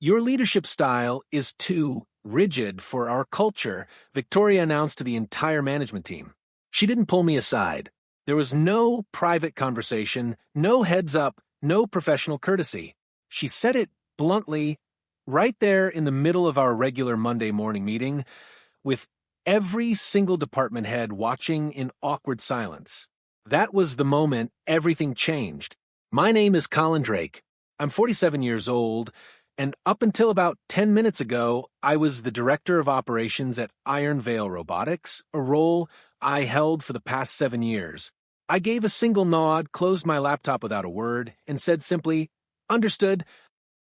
Your leadership style is too rigid for our culture, Victoria announced to the entire management team. She didn't pull me aside. There was no private conversation, no heads up, no professional courtesy. She said it bluntly, right there in the middle of our regular Monday morning meeting, with every single department head watching in awkward silence. That was the moment everything changed. My name is Colin Drake. I'm 47 years old, and up until about 10 minutes ago, I was the director of operations at Iron Veil Robotics, a role I held for the past 7 years. I gave a single nod, closed my laptop without a word, and said simply, "Understood."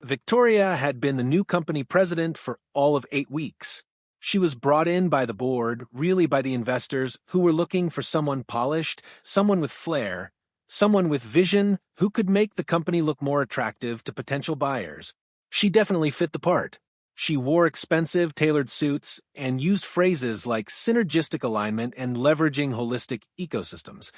Victoria had been the new company president for all of 8 weeks. She was brought in by the board, really by the investors, who were looking for someone polished, someone with flair, someone with vision who could make the company look more attractive to potential buyers. She definitely fit the part. She wore expensive, tailored suits and used phrases like synergistic alignment and leveraging holistic ecosystems.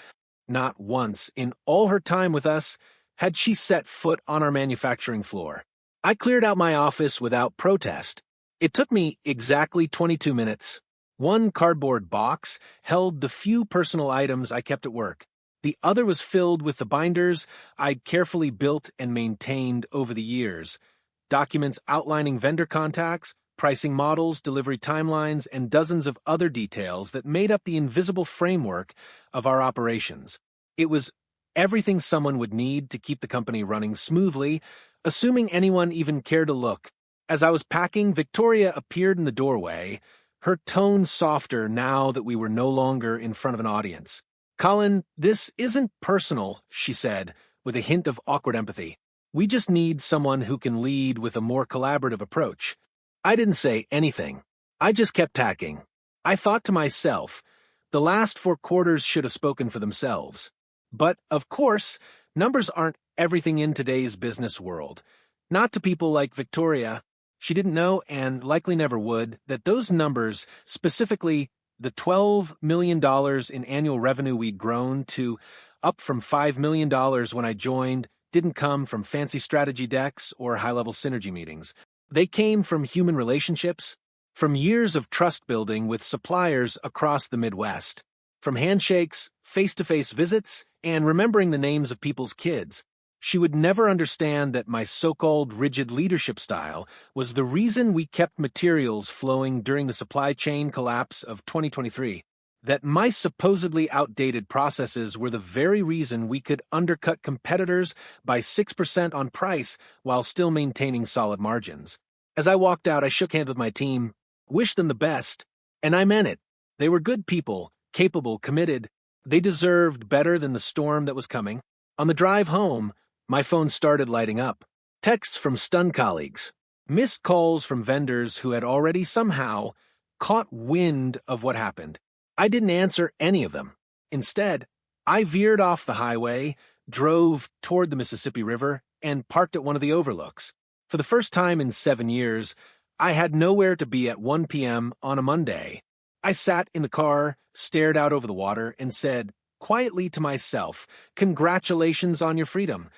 Not once, in all her time with us, had she set foot on our manufacturing floor. I cleared out my office without protest. It took me exactly 22 minutes. One cardboard box held the few personal items I kept at work. The other was filled with the binders I'd carefully built and maintained over the years. Documents outlining vendor contacts, pricing models, delivery timelines, and dozens of other details that made up the invisible framework of our operations. It was everything someone would need to keep the company running smoothly, assuming anyone even cared to look. As I was packing, Victoria appeared in the doorway, her tone softer now that we were no longer in front of an audience. "Colin, this isn't personal," she said, with a hint of awkward empathy. "We just need someone who can lead with a more collaborative approach." I didn't say anything. I just kept packing. I thought to myself, the last 4 quarters should have spoken for themselves. But, of course, numbers aren't everything in today's business world. Not to people like Victoria. She didn't know, and likely never would, that those numbers, specifically the $12 million in annual revenue we'd grown to, up from $5 million when I joined, didn't come from fancy strategy decks or high-level synergy meetings. They came from human relationships, from years of trust building with suppliers across the Midwest, from handshakes, face-to-face visits, and remembering the names of people's kids. She would never understand that my so-called rigid leadership style was the reason we kept materials flowing during the supply chain collapse of 2023. That my supposedly outdated processes were the very reason we could undercut competitors by 6% on price while still maintaining solid margins. As I walked out, I shook hands with my team, wished them the best, and I meant it. They were good people, capable, committed. They deserved better than the storm that was coming. On the drive home, my phone started lighting up. Texts from stunned colleagues, missed calls from vendors who had already somehow caught wind of what happened. I didn't answer any of them. Instead, I veered off the highway, drove toward the Mississippi River, and parked at one of the overlooks. For the first time in 7 years, I had nowhere to be at 1 p.m. on a Monday. I sat in the car, stared out over the water, and said, quietly to myself, "Congratulations on your freedom."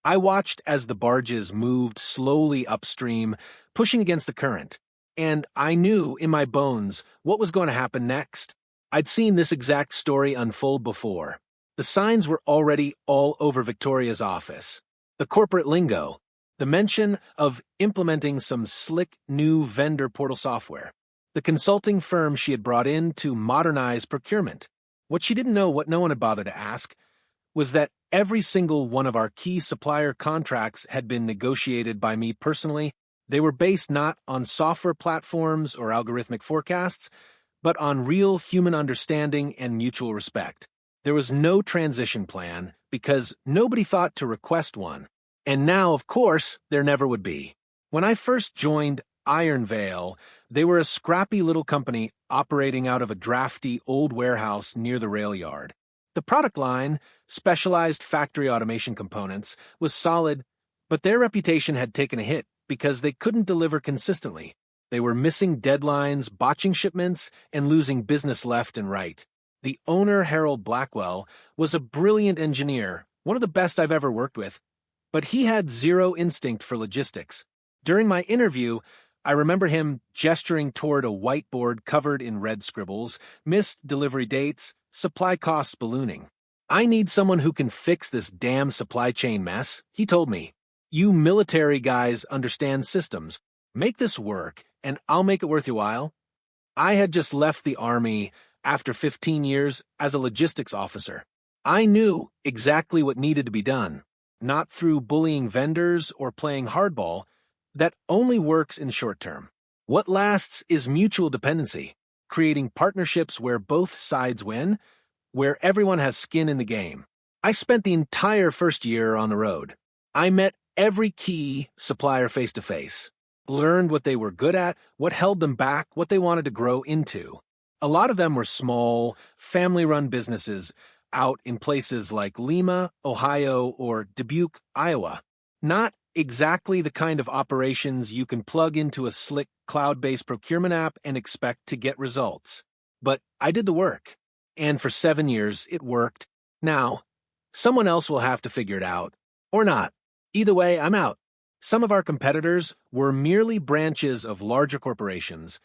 I watched as the barges moved slowly upstream, pushing against the current, and I knew in my bones what was going to happen next. I'd seen this exact story unfold before. The signs were already all over Victoria's office. The corporate lingo, the mention of implementing some slick new vendor portal software, the consulting firm she had brought in to modernize procurement. What she didn't know, what no one had bothered to ask, was that every single one of our key supplier contracts had been negotiated by me personally. They were based not on software platforms or algorithmic forecasts, but on real human understanding and mutual respect. There was no transition plan because nobody thought to request one. And now, of course, there never would be. When I first joined Iron Veil, they were a scrappy little company operating out of a drafty old warehouse near the rail yard. The product line, specialized factory automation components, was solid, but their reputation had taken a hit because they couldn't deliver consistently. They were missing deadlines, botching shipments, and losing business left and right. The owner, Harold Blackwell, was a brilliant engineer, one of the best I've ever worked with, but he had zero instinct for logistics. During my interview, I remember him gesturing toward a whiteboard covered in red scribbles, missed delivery dates, supply costs ballooning. "I need someone who can fix this damn supply chain mess," he told me. "You military guys understand systems. Make this work, and I'll make it worth your while." I had just left the Army after 15 years as a logistics officer. I knew exactly what needed to be done, not through bullying vendors or playing hardball. That only works in the short term. What lasts is mutual dependency, creating partnerships where both sides win, where everyone has skin in the game. I spent the entire first year on the road. I met every key supplier face-to-face, learned what they were good at, what held them back, what they wanted to grow into. A lot of them were small, family-run businesses out in places like Lima, Ohio, or Dubuque, Iowa. Not exactly the kind of operations you can plug into a slick cloud-based procurement app and expect to get results. But I did the work, and for 7 years it worked. Now, someone else will have to figure it out, or not. Either way, I'm out. Some of our competitors were merely branches of larger corporations,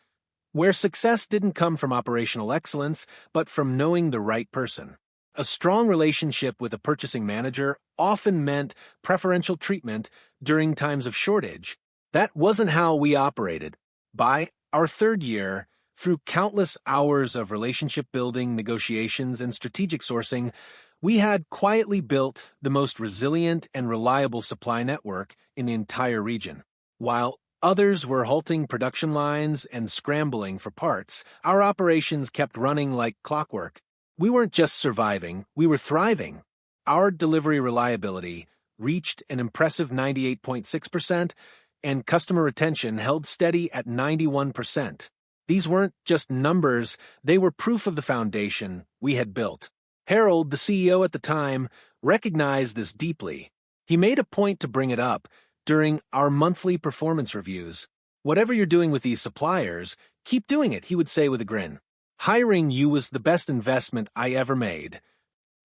where success didn't come from operational excellence, but from knowing the right person. A strong relationship with a purchasing manager often meant preferential treatment during times of shortage. That wasn't how we operated. By our third year, through countless hours of relationship building, negotiations, and strategic sourcing, we had quietly built the most resilient and reliable supply network in the entire region. While others were halting production lines and scrambling for parts, our operations kept running like clockwork. We weren't just surviving, we were thriving. Our delivery reliability reached an impressive 98.6%, and customer retention held steady at 91%. These weren't just numbers, they were proof of the foundation we had built. Harold, the CEO at the time, recognized this deeply. He made a point to bring it up during our monthly performance reviews. "Whatever you're doing with these suppliers, keep doing it," he would say with a grin. "Hiring you was the best investment I ever made."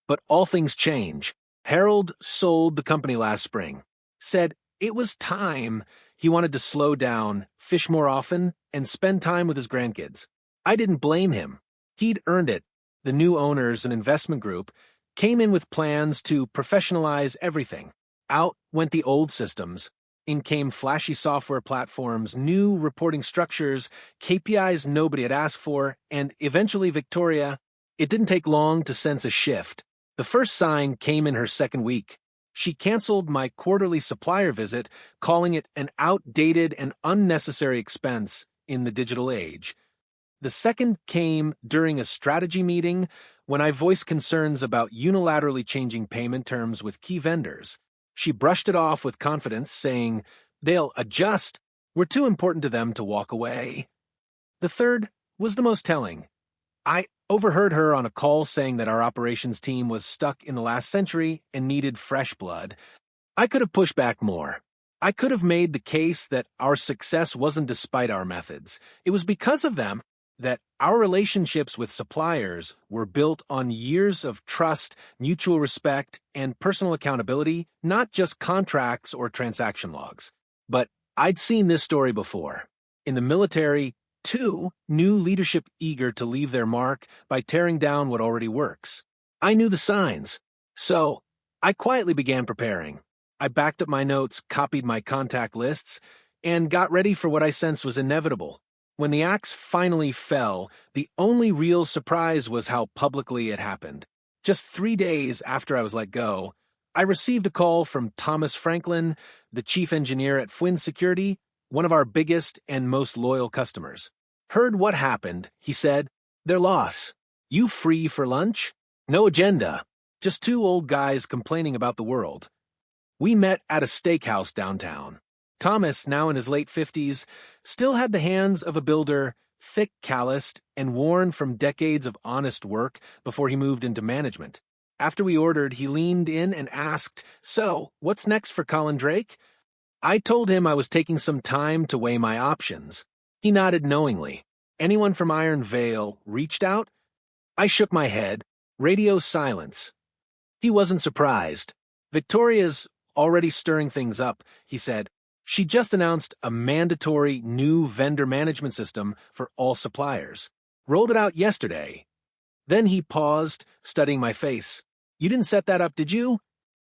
But all things change. Harold sold the company last spring, said it was time. He wanted to slow down, fish more often, and spend time with his grandkids. I didn't blame him. He'd earned it. The new owners, an investment group, came in with plans to professionalize everything. Out went the old systems. In came flashy software platforms, new reporting structures, KPIs nobody had asked for, and eventually Victoria. It didn't take long to sense a shift. The first sign came in her second week. She canceled my quarterly supplier visit, calling it an outdated and unnecessary expense in the digital age. The second came during a strategy meeting when I voiced concerns about unilaterally changing payment terms with key vendors. She brushed it off with confidence, saying, "They'll adjust. We're too important to them to walk away." The third was the most telling. I overheard her on a call saying that our operations team was stuck in the last century and needed fresh blood. I could have pushed back more. I could have made the case that our success wasn't despite our methods. It was because of them, that our relationships with suppliers were built on years of trust, mutual respect, and personal accountability, not just contracts or transaction logs. But I'd seen this story before. In the military, too, new leadership eager to leave their mark by tearing down what already works. I knew the signs. So I quietly began preparing. I backed up my notes, copied my contact lists, and got ready for what I sensed was inevitable. When the axe finally fell, the only real surprise was how publicly it happened. Just 3 days after I was let go, I received a call from Thomas Franklin, the chief engineer at Fwin Security, one of our biggest and most loyal customers. "Heard what happened," he said. "Their loss. You free for lunch?" No agenda. Just two old guys complaining about the world. We met at a steakhouse downtown. Thomas, now in his late 50s, still had the hands of a builder, thick, calloused, and worn from decades of honest work before he moved into management. After we ordered, he leaned in and asked, "So, what's next for Colin Drake?" I told him I was taking some time to weigh my options. He nodded knowingly. "Anyone from Iron Vale reached out?" I shook my head. Radio silence. He wasn't surprised. "Victoria's already stirring things up," he said. She just announced a mandatory new vendor management system for all suppliers. Rolled it out yesterday. Then he paused, studying my face. You didn't set that up, did you?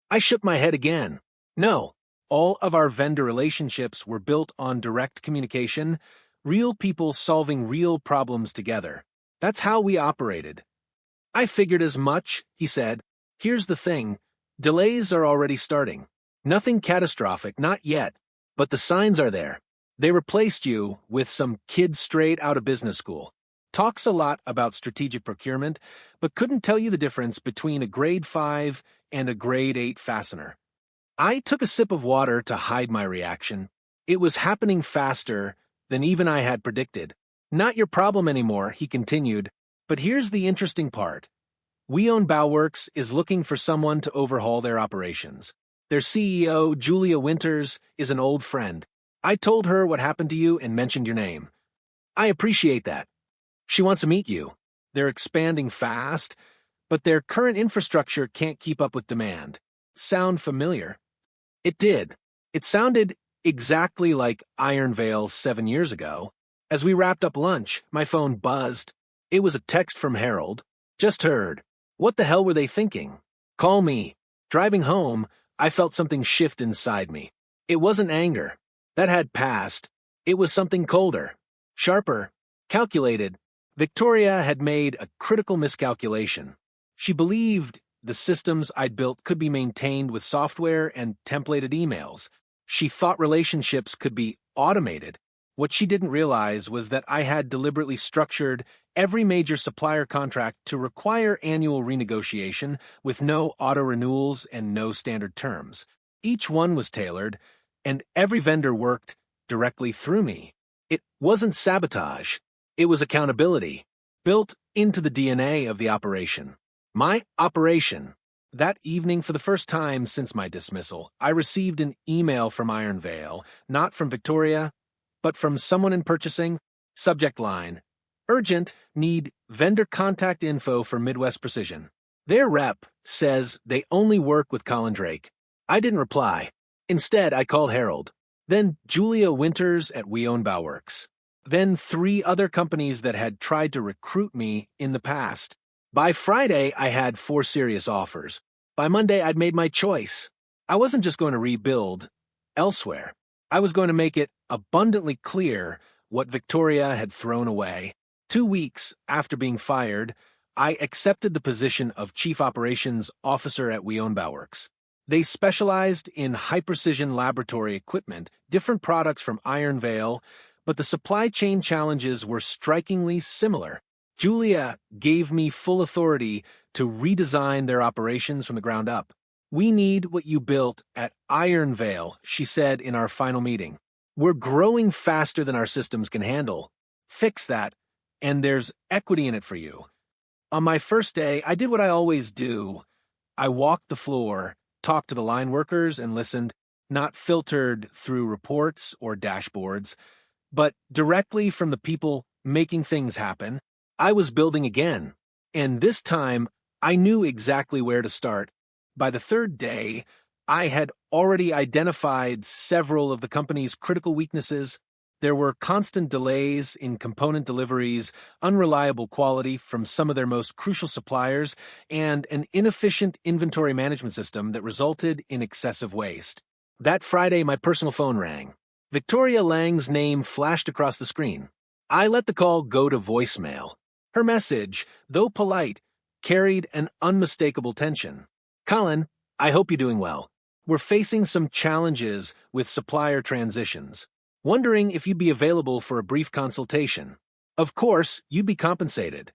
I shook my head again. No. All of our vendor relationships were built on direct communication, real people solving real problems together. That's how we operated. I figured as much, he said. Here's the thing. Delays are already starting. Nothing catastrophic, not yet, but the signs are there. They replaced you with some kid straight out of business school. Talks a lot about strategic procurement, but couldn't tell you the difference between a grade 5 and a grade 8 fastener. I took a sip of water to hide my reaction. It was happening faster than even I had predicted. Not your problem anymore, he continued, but here's the interesting part. We Own Bauworks is looking for someone to overhaul their operations. Their CEO, Julia Winters, is an old friend. I told her what happened to you and mentioned your name. I appreciate that. She wants to meet you. They're expanding fast, but their current infrastructure can't keep up with demand. Sound familiar? It did. It sounded exactly like Iron Veil 7 years ago. As we wrapped up lunch, my phone buzzed. It was a text from Harold. Just heard. What the hell were they thinking? Call me. Driving home, I felt something shift inside me. It wasn't anger. That had passed. It was something colder, sharper, calculated. Victoria had made a critical miscalculation. She believed the systems I'd built could be maintained with software and templated emails. She thought relationships could be automated. What she didn't realize was that I had deliberately structured every major supplier contract to require annual renegotiation with no auto-renewals and no standard terms. Each one was tailored, and every vendor worked directly through me. It wasn't sabotage. It was accountability, built into the DNA of the operation. My operation. That evening, for the first time since my dismissal, I received an email from Iron Veil, not from Victoria, but from someone in purchasing. Subject line: Urgent, need vendor contact info for Midwest Precision. Their rep says they only work with Colin Drake. I didn't reply. Instead, I called Harold. Then Julia Winters at We Own Bauworks. Then 3 other companies that had tried to recruit me in the past. By Friday, I had 4 serious offers. By Monday, I'd made my choice. I wasn't just going to rebuild elsewhere. I was going to make it abundantly clear what Victoria had thrown away. 2 weeks after being fired, I accepted the position of Chief Operations Officer at We Own Bauworks. They specialized in high-precision laboratory equipment, different products from Iron Veil, but the supply chain challenges were strikingly similar. Julia gave me full authority to redesign their operations from the ground up. We need what you built at Iron Veil, she said in our final meeting. We're growing faster than our systems can handle. Fix that, and there's equity in it for you. On my first day, I did what I always do. I walked the floor, talked to the line workers, and listened, not filtered through reports or dashboards, but directly from the people making things happen. I was building again, and this time I knew exactly where to start. By the 3rd day, I had already identified several of the company's critical weaknesses. There were constant delays in component deliveries, unreliable quality from some of their most crucial suppliers, and an inefficient inventory management system that resulted in excessive waste. That Friday, my personal phone rang. Victoria Lang's name flashed across the screen. I let the call go to voicemail. Her message, though polite, carried an unmistakable tension. Colin, I hope you're doing well. We're facing some challenges with supplier transitions. Wondering if you'd be available for a brief consultation. Of course, you'd be compensated.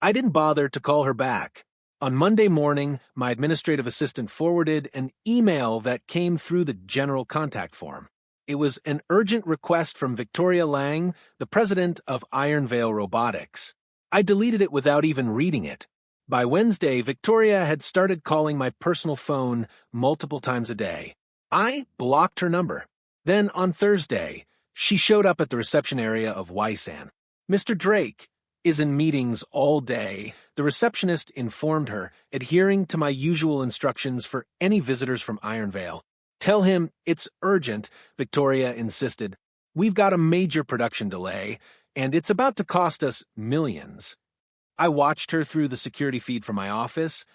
I didn't bother to call her back. On Monday morning, my administrative assistant forwarded an email that came through the general contact form. It was an urgent request from Victoria Lang, the president of Iron Veil Robotics. I deleted it without even reading it. By Wednesday, Victoria had started calling my personal phone multiple times a day. I blocked her number. Then on Thursday, she showed up at the reception area of Wysan. Mr. Drake is in meetings all day, the receptionist informed her, adhering to my usual instructions for any visitors from Iron Veil. Tell him it's urgent, Victoria insisted. We've got a major production delay, and it's about to cost us millions. I watched her through the security feed from my office,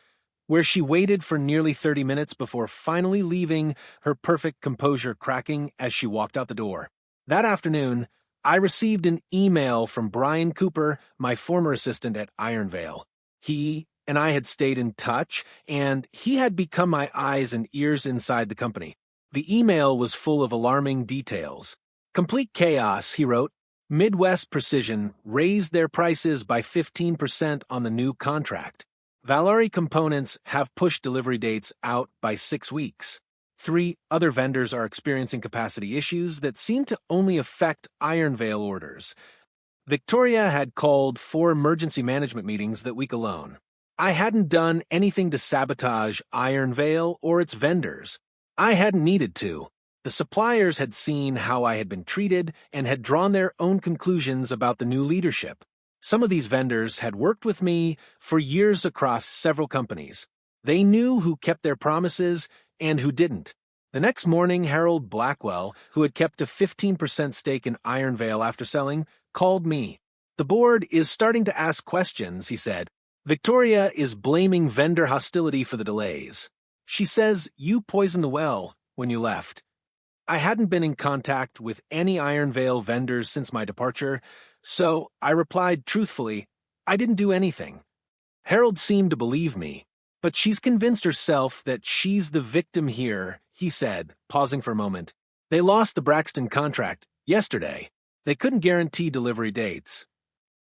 where she waited for nearly 30 minutes before finally leaving, her perfect composure cracking as she walked out the door. That afternoon, I received an email from Brian Cooper, my former assistant at Ironvale. He and I had stayed in touch, and he had become my eyes and ears inside the company. The email was full of alarming details. Complete chaos, he wrote. Midwest Precision raised their prices by 15% on the new contract. Valori Components have pushed delivery dates out by 6 weeks. 3 other vendors are experiencing capacity issues that seem to only affect Ironvale orders. Victoria had called 4 emergency management meetings that week alone. I hadn't done anything to sabotage Ironvale or its vendors. I hadn't needed to. The suppliers had seen how I had been treated and had drawn their own conclusions about the new leadership. Some of these vendors had worked with me for years across several companies. They knew who kept their promises and who didn't. The next morning, Harold Blackwell, who had kept a 15% stake in Ironvale after selling, called me. The board is starting to ask questions, he said. Victoria is blaming vendor hostility for the delays. She says you poisoned the well when you left. I hadn't been in contact with any Ironvale vendors since my departure, so I replied truthfully, I didn't do anything. Harold seemed to believe me, but she's convinced herself that she's the victim here, he said, pausing for a moment. They lost the Braxton contract yesterday. They couldn't guarantee delivery dates.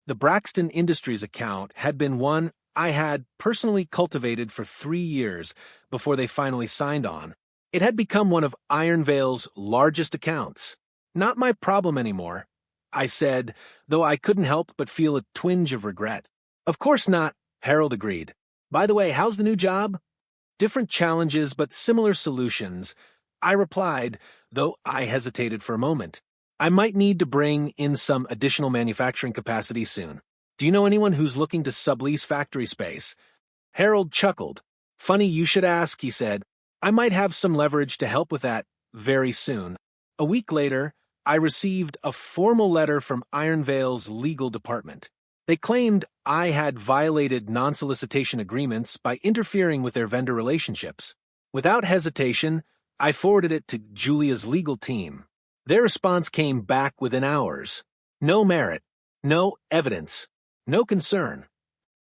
The Braxton Industries account had been one I had personally cultivated for 3 years before they finally signed on. It had become one of Ironvale's largest accounts. Not my problem anymore, I said, though I couldn't help but feel a twinge of regret. Of course not, Harold agreed. By the way, how's the new job? Different challenges but similar solutions, I replied, though I hesitated for a moment. I might need to bring in some additional manufacturing capacity soon. Do you know anyone who's looking to sublease factory space? Harold chuckled. Funny you should ask, he said. I might have some leverage to help with that very soon. A week later, I received a formal letter from Ironvale's legal department. They claimed I had violated non-solicitation agreements by interfering with their vendor relationships. Without hesitation, I forwarded it to Julia's legal team. Their response came back within hours. No merit, no evidence, no concern.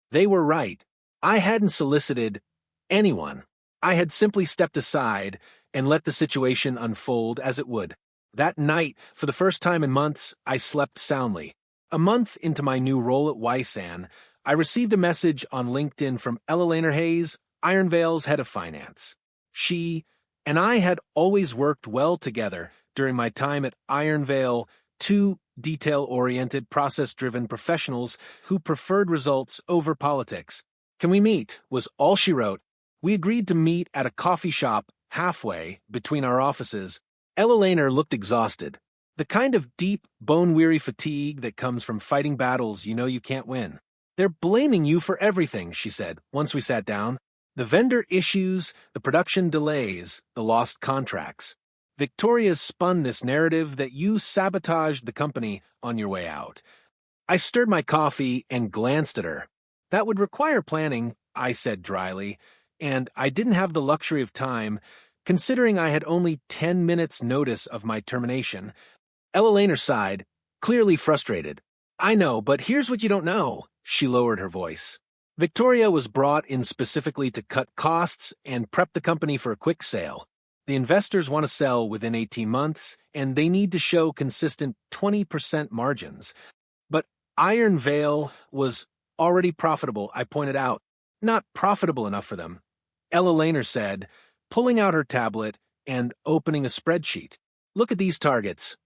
They were right. I hadn't solicited anyone. I had simply stepped aside and let the situation unfold as it would. That night, for the first time in months, I slept soundly. A month into my new role at Wysan, I received a message on LinkedIn from Ella Lehner-Hayes, Ironvale's head of finance. She and I had always worked well together during my time at Ironvale, 2 detail-oriented, process-driven professionals who preferred results over politics. Can we meet? Was all she wrote. We agreed to meet at a coffee shop halfway between our offices. Ella Lehner looked exhausted. The kind of deep, bone-weary fatigue that comes from fighting battles you know you can't win. They're blaming you for everything, she said, once we sat down. The vendor issues, the production delays, the lost contracts. Victoria's spun this narrative that you sabotaged the company on your way out. I stirred my coffee and glanced at her. That would require planning, I said dryly, and I didn't have the luxury of time, considering I had only 10 minutes' notice of my termination. Ella Lehner sighed, clearly frustrated. I know, but here's what you don't know. She lowered her voice. Victoria was brought in specifically to cut costs and prep the company for a quick sale. The investors want to sell within 18 months, and they need to show consistent 20% margins. But Ironvale was already profitable, I pointed out. Not profitable enough for them. Ella Lehner said, pulling out her tablet and opening a spreadsheet. Look at these targets.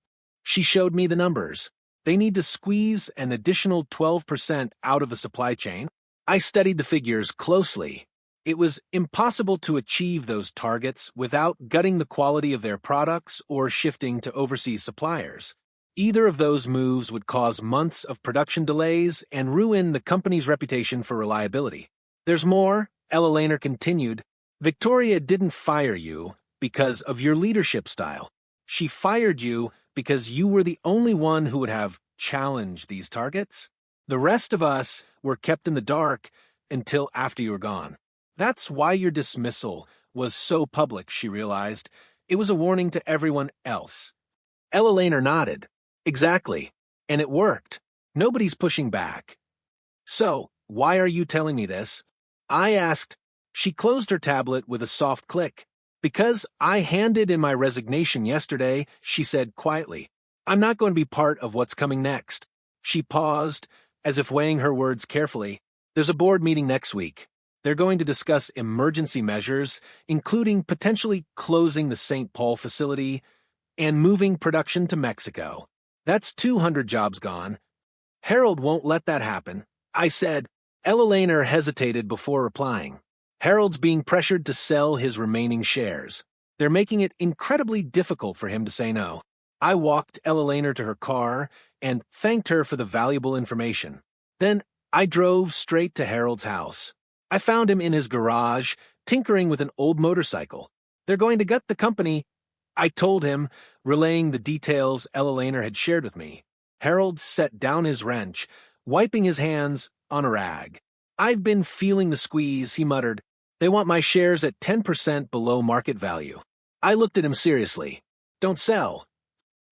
She showed me the numbers. They need to squeeze an additional 12% out of the supply chain. I studied the figures closely. It was impossible to achieve those targets without gutting the quality of their products or shifting to overseas suppliers. Either of those moves would cause months of production delays and ruin the company's reputation for reliability. There's more, Ella Lehner continued. Victoria didn't fire you. because of your leadership style. She fired you because you were the only one who would have challenged these targets. The rest of us were kept in the dark until after you were gone. That's why your dismissal was so public, she realized. It was a warning to everyone else. Ella Lehner nodded. Exactly. And it worked. Nobody's pushing back. So, why are you telling me this? I asked. She closed her tablet with a soft click. Because I handed in my resignation yesterday, she said quietly. I'm not going to be part of what's coming next. She paused, as if weighing her words carefully. There's a board meeting next week. They're going to discuss emergency measures, including potentially closing the St. Paul facility and moving production to Mexico. That's 200 jobs gone. Harold won't let that happen. I said. Ella Lehner hesitated before replying. Harold's being pressured to sell his remaining shares. They're making it incredibly difficult for him to say no. I walked Ella Lehner to her car and thanked her for the valuable information. Then I drove straight to Harold's house. I found him in his garage, tinkering with an old motorcycle. They're going to gut the company, I told him, relaying the details Ella Lehner had shared with me. Harold set down his wrench, wiping his hands on a rag. I've been feeling the squeeze, he muttered. They want my shares at 10% below market value. I looked at him seriously. Don't sell.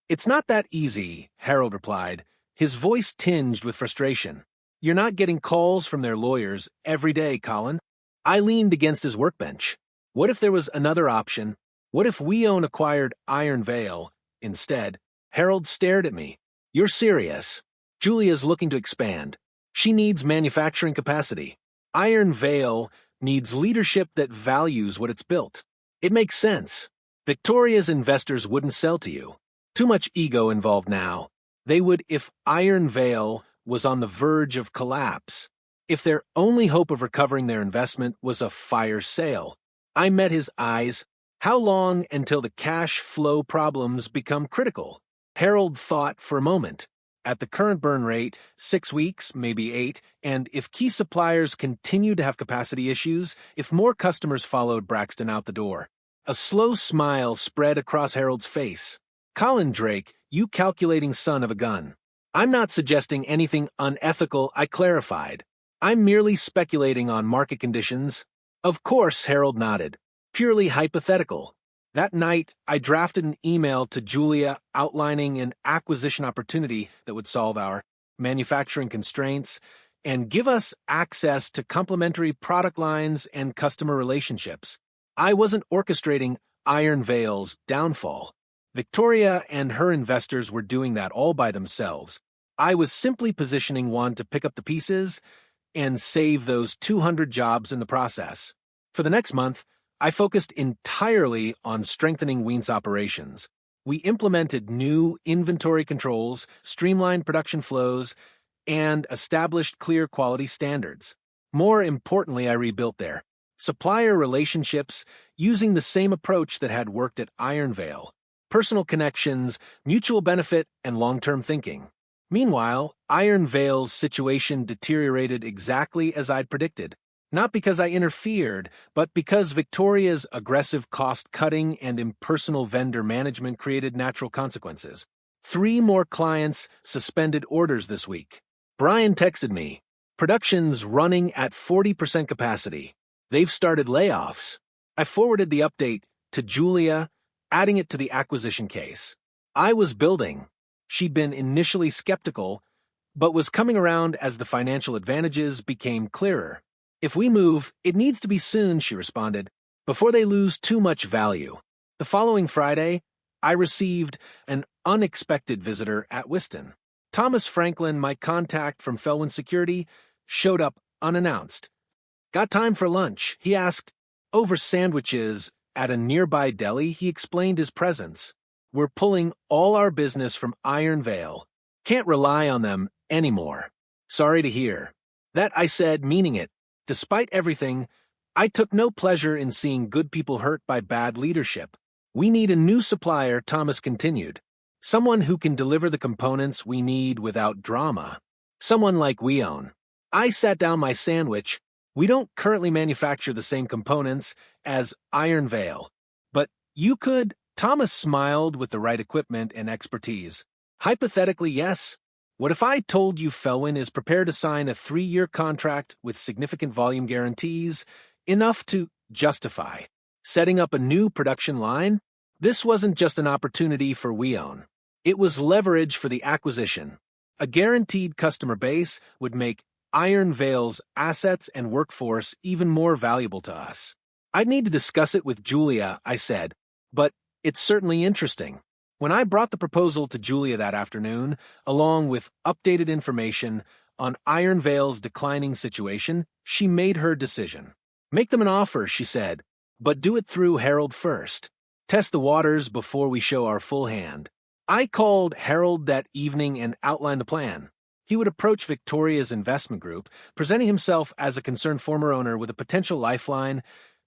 It's not that easy, Harold replied, his voice tinged with frustration. You're not getting calls from their lawyers every day, Colin. I leaned against his workbench. What if there was another option? What if WeOwn acquired Iron Veil instead? Harold stared at me. You're serious. Julia's looking to expand. She needs manufacturing capacity. Iron Veil needs leadership that values what it's built. It makes sense. Victoria's investors wouldn't sell to you. Too much ego involved now. They would if Iron Veil was on the verge of collapse. If their only hope of recovering their investment was a fire sale. I met his eyes. How long until the cash flow problems become critical? Harold thought for a moment. At the current burn rate, 6 weeks, maybe 8, and if key suppliers continue to have capacity issues, if more customers followed Braxton out the door. A slow smile spread across Harold's face. Colin Drake, you calculating son of a gun. I'm not suggesting anything unethical, I clarified. I'm merely speculating on market conditions. Of course, Harold nodded. Purely hypothetical. That night, I drafted an email to Julia outlining an acquisition opportunity that would solve our manufacturing constraints and give us access to complementary product lines and customer relationships. I wasn't orchestrating Iron Veil's downfall. Victoria and her investors were doing that all by themselves. I was simply positioning one to pick up the pieces and save those 200 jobs in the process. For the next month, I focused entirely on strengthening Wien's operations. We implemented new inventory controls, streamlined production flows, and established clear quality standards. More importantly, I rebuilt their supplier relationships using the same approach that had worked at Iron Veil. Personal connections, mutual benefit, and long-term thinking. Meanwhile, Iron Veil's situation deteriorated exactly as I'd predicted. Not because I interfered, but because Victoria's aggressive cost-cutting and impersonal vendor management created natural consequences. 3 more clients suspended orders this week. Brian texted me. Production's running at 40% capacity. They've started layoffs. I forwarded the update to Julia, adding it to the acquisition case. I was building. She'd been initially skeptical, but was coming around as the financial advantages became clearer. If we move, it needs to be soon, she responded, before they lose too much value. The following Friday, I received an unexpected visitor at Whiston. Thomas Franklin, my contact from Felwyn Security, showed up unannounced. Got time for lunch, he asked. Over sandwiches at a nearby deli, he explained his presence. We're pulling all our business from Iron Veil. Can't rely on them anymore. Sorry to hear. That I said, meaning it. Despite everything, I took no pleasure in seeing good people hurt by bad leadership. We need a new supplier, Thomas continued. Someone who can deliver the components we need without drama. Someone like WeOwn. I sat down my sandwich. We don't currently manufacture the same components as Iron Veil, but You could. Thomas smiled with the right equipment and expertise. Hypothetically, yes. What if I told you Felwyn is prepared to sign a 3-year contract with significant volume guarantees, enough to justify setting up a new production line? This wasn't just an opportunity for WeOwn. It was leverage for the acquisition. A guaranteed customer base would make Iron Veil's assets and workforce even more valuable to us. I'd need to discuss it with Julia, I said, but it's certainly interesting. When I brought the proposal to Julia that afternoon, along with updated information on Iron Veil's declining situation, she made her decision. Make them an offer, she said, but do it through Harold first. Test the waters before we show our full hand. I called Harold that evening and outlined the plan. He would approach Victoria's investment group, presenting himself as a concerned former owner with a potential lifeline,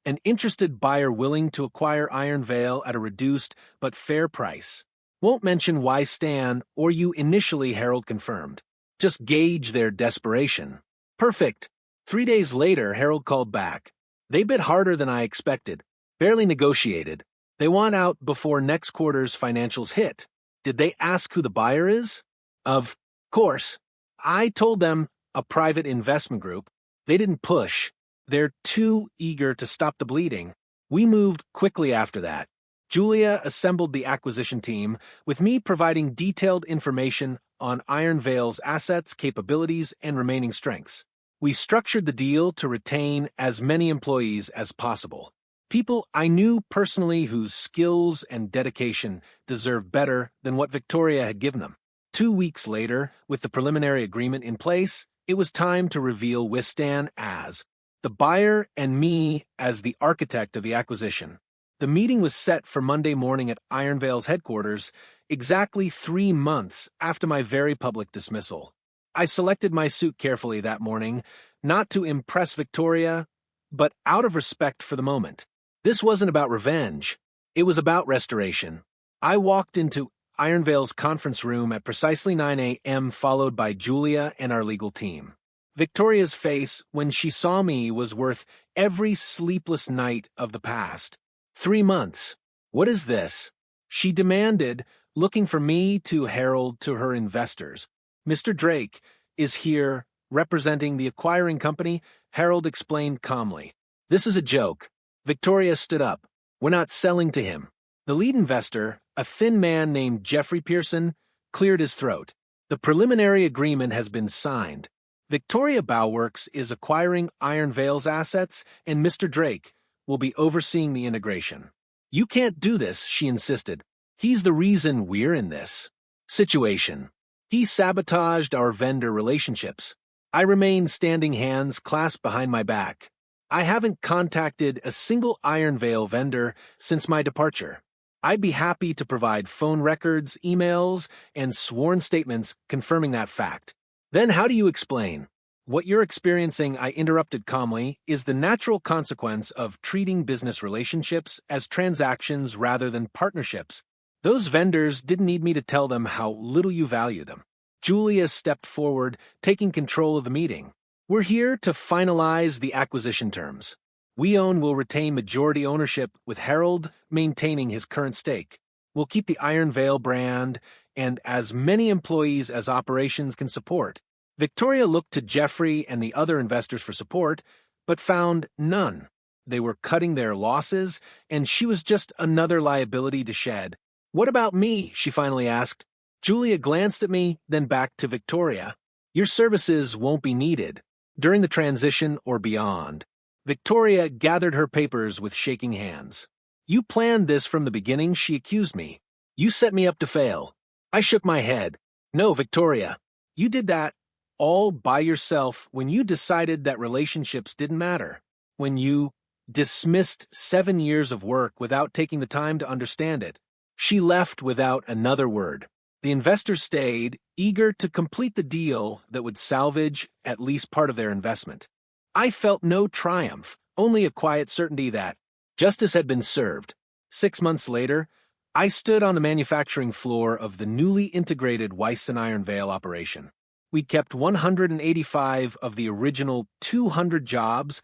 an interested buyer willing to acquire Iron Veil at a reduced but fair price. Won't mention why Stan or you initially, Harold confirmed. Just gauge their desperation. Perfect. 3 days later, Harold called back. They bid harder than I expected. Barely negotiated. They want out before next quarter's financials hit. Did they ask who the buyer is? Of course. I told them a private investment group. They didn't push. They're too eager to stop the bleeding. We moved quickly after that. Julia assembled the acquisition team, with me providing detailed information on Iron Veil's assets, capabilities, and remaining strengths. We structured the deal to retain as many employees as possible. People I knew personally whose skills and dedication deserved better than what Victoria had given them. 2 weeks later, with the preliminary agreement in place, it was time to reveal Wistan as the buyer and me as the architect of the acquisition. The meeting was set for Monday morning at Iron Veil's headquarters, exactly 3 months after my very public dismissal. I selected my suit carefully that morning, not to impress Victoria, but out of respect for the moment. This wasn't about revenge. It was about restoration. I walked into Iron Veil's conference room at precisely 9 a.m., followed by Julia and our legal team. Victoria's face, when she saw me, was worth every sleepless night of the past. 3 months. What is this? She demanded, looking from me to Harold to her investors. Mr. Drake is here representing the acquiring company, Harold explained calmly. This is a joke. Victoria stood up. We're not selling to him. The lead investor, a thin man named Jeffrey Pearson, cleared his throat. The preliminary agreement has been signed. Victoria Bauworks is acquiring Iron Veil's assets, and Mr. Drake will be overseeing the integration. You can't do this, she insisted. He's the reason we're in this situation. He sabotaged our vendor relationships. I remained standing, hands clasped behind my back. I haven't contacted a single Iron Veil vendor since my departure. I'd be happy to provide phone records, emails, and sworn statements confirming that fact. Then how do you explain? What you're experiencing, I interrupted calmly, is the natural consequence of treating business relationships as transactions rather than partnerships. Those vendors didn't need me to tell them how little you value them. Julia stepped forward, taking control of the meeting. We're here to finalize the acquisition terms. WeOwn will retain majority ownership, with Harold maintaining his current stake. We'll keep the Iron Veil brand and as many employees as operations can support. Victoria looked to Jeffrey and the other investors for support, but found none. They were cutting their losses, and she was just another liability to shed. What about me? She finally asked. Julia glanced at me, then back to Victoria. Your services won't be needed during the transition or beyond. Victoria gathered her papers with shaking hands. You planned this from the beginning, she accused me. You set me up to fail. I shook my head. No, Victoria. You did that all by yourself when you decided that relationships didn't matter. When you dismissed 7 years of work without taking the time to understand it. She left without another word. The investors stayed, eager to complete the deal that would salvage at least part of their investment. I felt no triumph, only a quiet certainty that justice had been served. 6 months later, I stood on the manufacturing floor of the newly integrated Weiss and Iron Veil operation. We'd kept 185 of the original 200 jobs,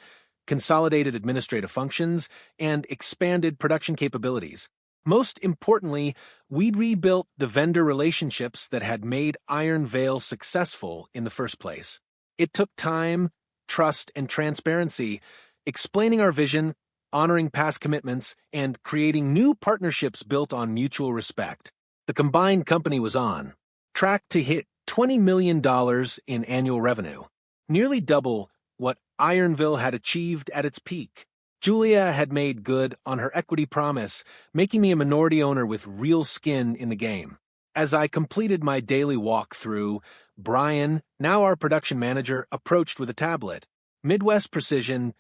consolidated administrative functions, and expanded production capabilities. Most importantly, we'd rebuilt the vendor relationships that had made Iron Veil successful in the first place. It took time, trust, and transparency, explaining our vision, honoring past commitments, and creating new partnerships built on mutual respect. The combined company was on track to hit $20 million in annual revenue, nearly double what Ironville had achieved at its peak. Julia had made good on her equity promise, making me a minority owner with real skin in the game. As I completed my daily walkthrough, Brian, now our production manager, approached with a tablet. Midwest Precision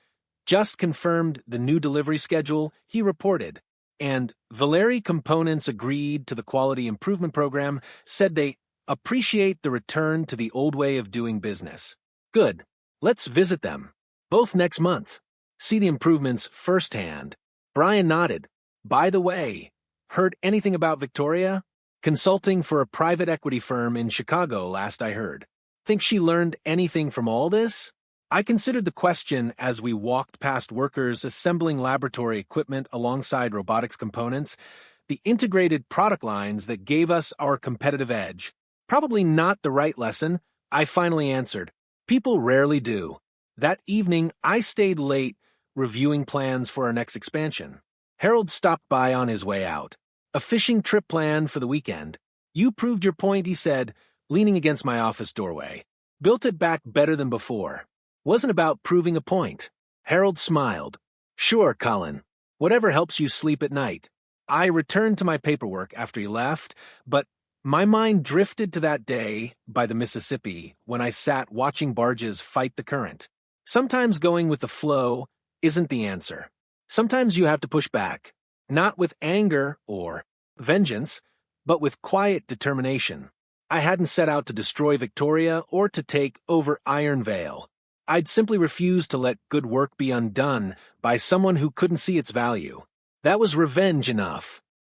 just confirmed the new delivery schedule, he reported, and Valeri Components agreed to the quality improvement program, said they appreciate the return to the old way of doing business. Good. Let's visit them. Both next month. See the improvements firsthand. Brian nodded. By the way, heard anything about Victoria? Consulting for a private equity firm in Chicago, last I heard. Think she learned anything from all this? I considered the question as we walked past workers assembling laboratory equipment alongside robotics components, the integrated product lines that gave us our competitive edge. Probably not the right lesson, I finally answered. People rarely do. That evening, I stayed late, reviewing plans for our next expansion. Harold stopped by on his way out. A fishing trip planned for the weekend. You proved your point, he said, leaning against my office doorway. Built it back better than before. Wasn't about proving a point. Harold smiled. Sure, Colin. Whatever helps you sleep at night. I returned to my paperwork after he left, but my mind drifted to that day by the Mississippi when I sat watching barges fight the current. Sometimes going with the flow isn't the answer. Sometimes you have to push back, not with anger or vengeance, but with quiet determination. I hadn't set out to destroy Victoria or to take over Iron Veil. I'd simply refused to let good work be undone by someone who couldn't see its value. That was revenge enough.